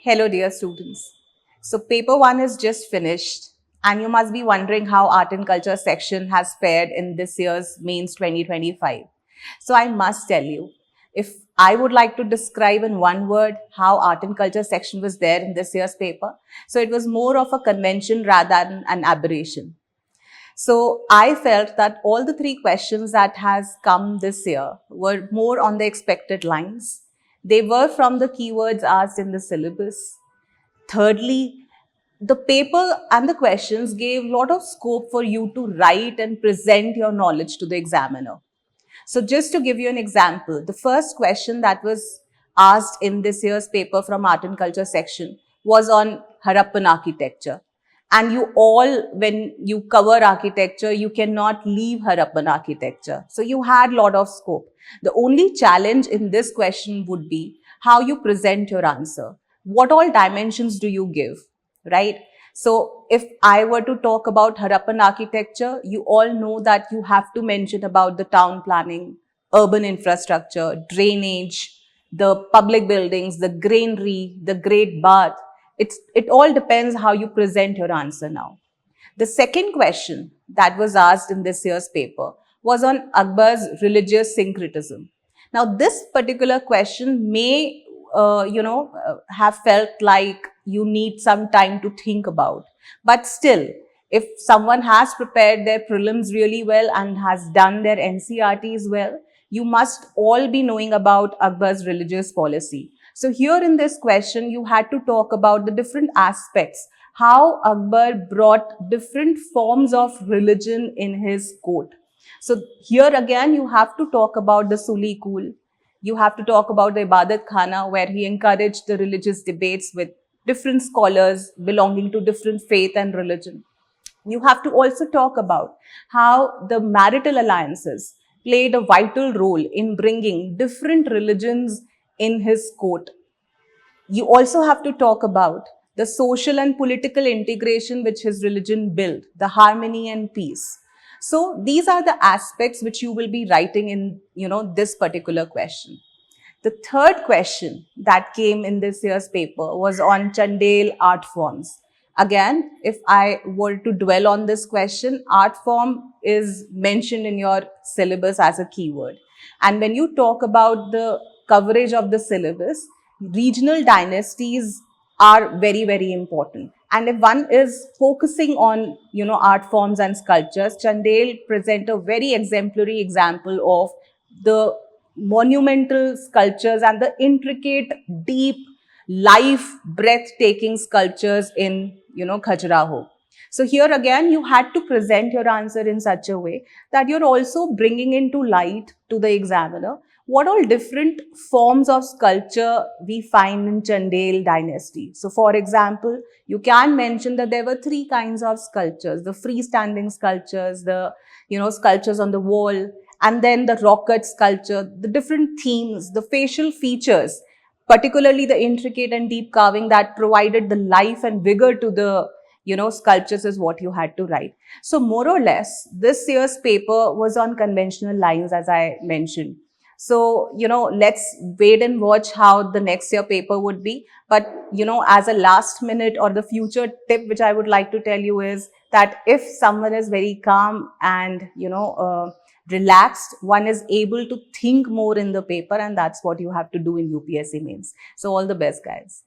Hello, dear students. So, paper one is just finished, and you must be wondering how art and culture section has fared in this year's mains 2025. So, I must tell you, if I would like to describe in one word how art and culture section was there in this year's paper, so it was more of a convention rather than an aberration. So I felt that all the three questions that has come this year were more on the expected lines. They were from the keywords asked in the syllabus. Thirdly, the paper and the questions gave a lot of scope for you to write and present your knowledge to the examiner. So just to give you an example, the first question that was asked in this year's paper from Art and Culture section was on Harappan architecture. And you all, when you cover architecture, you cannot leave Harappan architecture. So you had a lot of scope. The only challenge in this question would be how you present your answer. What all dimensions do you give, right? So if I were to talk about Harappan architecture, you all know that you have to mention about the town planning, urban infrastructure, drainage, the public buildings, the granary, the great bath. It all depends how you present your answer now. The second question that was asked in this year's paper was on Akbar's religious syncretism. Now, this particular question may, have felt like you need some time to think about. But still, if someone has prepared their prelims really well and has done their NCRTs well, you must all be knowing about Akbar's religious policy. So here in this question, you had to talk about the different aspects, how Akbar brought different forms of religion in his court. So here again, you have to talk about the Suli Kul. You have to talk about the Ibadat Khana, where he encouraged the religious debates with different scholars belonging to different faith and religion. You have to also talk about how the marital alliances played a vital role in bringing different religions in his court. You also have to talk about the social and political integration which his religion built, the harmony and peace. So these are the aspects which you will be writing in, this particular question. The third question that came in this year's paper was on Chandel art forms. Again, if I were to dwell on this question, art form is mentioned in your syllabus as a keyword. And when you talk about the coverage of the syllabus, regional dynasties are very, very important. And if one is focusing on, art forms and sculptures, Chandel present a very exemplary example of the monumental sculptures and the intricate, deep, life, breathtaking sculptures in, Khajuraho. So here again, you had to present your answer in such a way that you're also bringing into light to the examiner what all different forms of sculpture we find in Chandel dynasty. So for example, you can mention that there were three kinds of sculptures: the freestanding sculptures, the, sculptures on the wall, and then the rocket sculpture, the different themes, the facial features, particularly the intricate and deep carving that provided the life and vigor to the, sculptures is what you had to write. So more or less, this year's paper was on conventional lines, as I mentioned. So, let's wait and watch how the next year paper would be. But, as a last minute or the future tip, which I would like to tell you is that if someone is very calm and, relaxed, one is able to think more in the paper, and that's what you have to do in UPSC mains. So all the best, guys.